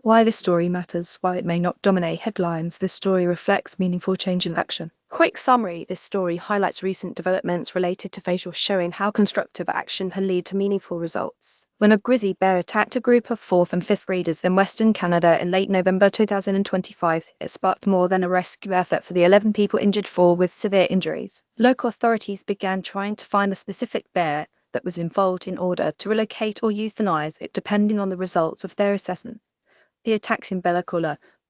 Why this story matters. While it may not dominate headlines, this story reflects meaningful change in action. Quick summary: this story highlights recent developments related to facial, showing how constructive action can lead to meaningful results. When a grizzly bear attacked a group of 4th and 5th graders in Western Canada in late November 2025, it sparked more than a rescue effort for the 11 people injured, 4 with severe injuries. Local authorities began trying to find the specific bear that was involved in order to relocate or euthanize it depending on the results of their assessment. The attacks in Bella,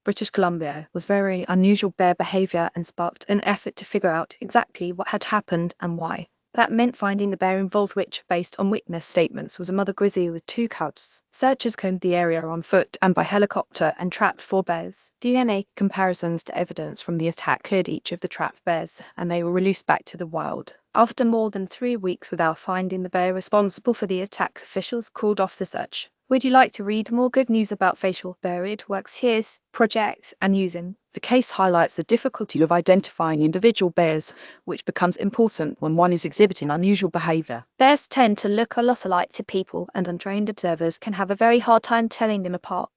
British Columbia, was very unusual bear behavior and sparked an effort to figure out exactly what had happened and why. That meant finding the bear involved, which, based on witness statements, was a mother grizzly with 2 cubs. Searchers combed the area on foot and by helicopter and trapped 4 bears. DNA comparisons to evidence from the attack cleared each of the trapped bears, and they were released back to the wild. After more than 3 weeks without finding the bear responsible for the attack, officials called off the search. Would you like to read more good news about facial BearID works? Here's project and using. The case highlights the difficulty of identifying individual bears, which becomes important when one is exhibiting unusual behavior. Bears tend to look a lot alike to people, and untrained observers can have a very hard time telling them apart.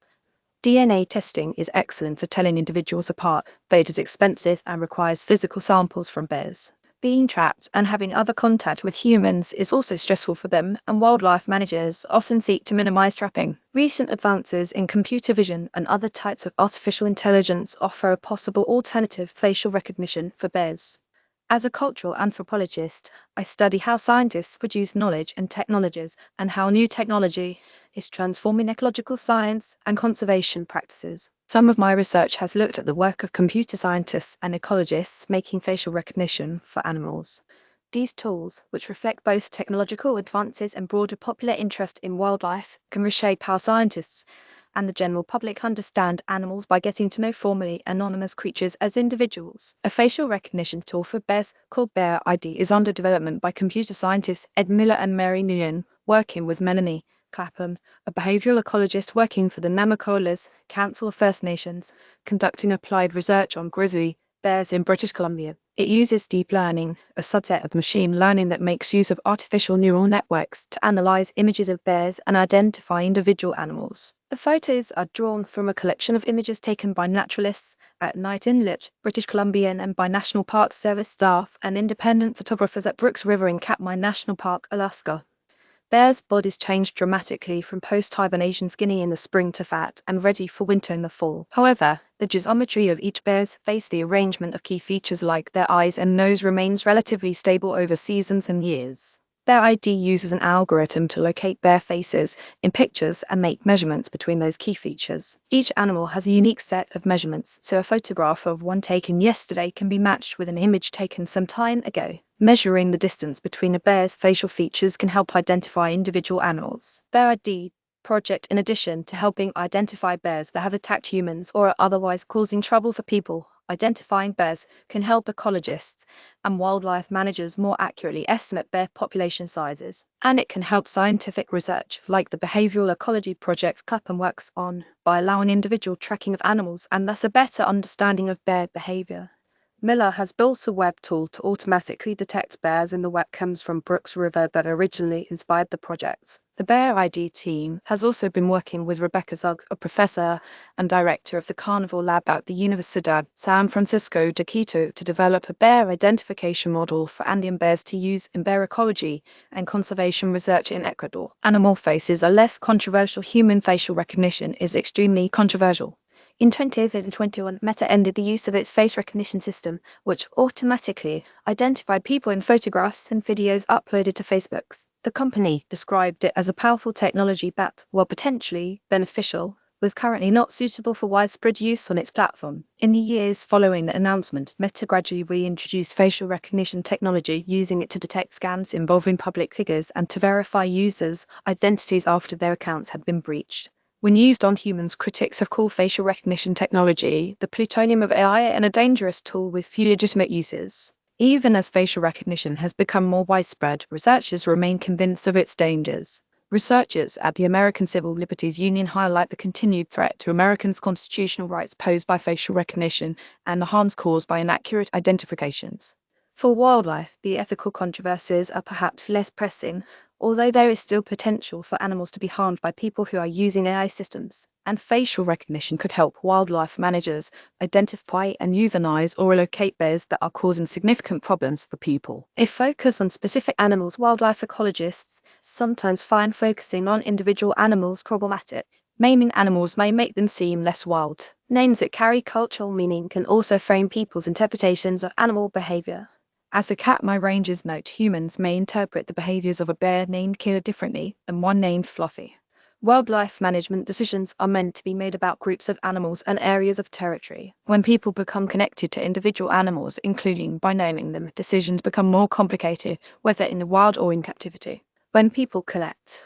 DNA testing is excellent for telling individuals apart, but it is expensive and requires physical samples from bears. Being trapped and having other contact with humans is also stressful for them, and wildlife managers often seek to minimize trapping. Recent advances in computer vision and other types of artificial intelligence offer a possible alternative facial recognition for bears. As a cultural anthropologist, I study how scientists produce knowledge and technologies, and how new technology is transforming ecological science and conservation practices. Some of my research has looked at the work of computer scientists and ecologists making facial recognition for animals. These tools, which reflect both technological advances and broader popular interest in wildlife, can reshape how scientists and the general public understand animals by getting to know formerly anonymous creatures as individuals. A facial recognition tool for bears called BearID is under development by computer scientists Ed Miller and Mary Nguyen, working with Melanie Clapham, a behavioral ecologist working for the Namakolas Council of First Nations, conducting applied research on grizzly bears in British Columbia. It uses deep learning, a subset of machine learning that makes use of artificial neural networks to analyze images of bears and identify individual animals. The photos are drawn from a collection of images taken by naturalists at Night Inlet, British Columbia, and by National Park Service staff and independent photographers at Brooks River in Katmai National Park, Alaska. Bears' bodies change dramatically from post-hibernation skinny in the spring to fat and ready for winter in the fall. However, the geometry of each bear's face, the arrangement of key features like their eyes and nose, remains relatively stable over seasons and years. BearID uses an algorithm to locate bear faces in pictures and make measurements between those key features. Each animal has a unique set of measurements, so a photograph of one taken yesterday can be matched with an image taken some time ago. Measuring the distance between a bear's facial features can help identify individual animals. BearID Project, in addition to helping identify bears that have attacked humans or are otherwise causing trouble for people, identifying bears can help ecologists and wildlife managers more accurately estimate bear population sizes. And it can help scientific research, like the behavioral ecology project Clapham works on, by allowing individual tracking of animals and thus a better understanding of bear behavior. Miller has built a web tool to automatically detect bears in the wetcombs from Brooks River that originally inspired the project. The BearID team has also been working with Rebecca Zug, a professor and director of the Carnivore Lab at the Universidad San Francisco de Quito, to develop a bear identification model for Andean bears to use in bear ecology and conservation research in Ecuador. Animal faces are less controversial. Human facial recognition is extremely controversial. In 2021, Meta ended the use of its face recognition system, which automatically identified people in photographs and videos uploaded to Facebook. The company described it as a powerful technology that, while potentially beneficial, was currently not suitable for widespread use on its platform. In the years following the announcement, Meta gradually reintroduced facial recognition technology, using it to detect scams involving public figures and to verify users' identities after their accounts had been breached. When used on humans, critics have called facial recognition technology the plutonium of AI and a dangerous tool with few legitimate uses. Even as facial recognition has become more widespread, researchers remain convinced of its dangers. Researchers at the American Civil Liberties Union highlight the continued threat to Americans' constitutional rights posed by facial recognition and the harms caused by inaccurate identifications. For wildlife, the ethical controversies are perhaps less pressing. although there is still potential for animals to be harmed by people who are using AI systems. And facial recognition could help wildlife managers identify and euthanize or relocate bears that are causing significant problems for people. If focus on specific animals, wildlife ecologists sometimes find focusing on individual animals problematic. Naming animals may make them seem less wild. Names that carry cultural meaning can also frame people's interpretations of animal behavior. As the Katmai Rangers note, humans may interpret the behaviors of a bear named Kira differently than one named Fluffy. Wildlife management decisions are meant to be made about groups of animals and areas of territory. When people become connected to individual animals, including by naming them, decisions become more complicated, whether in the wild or in captivity. When people collect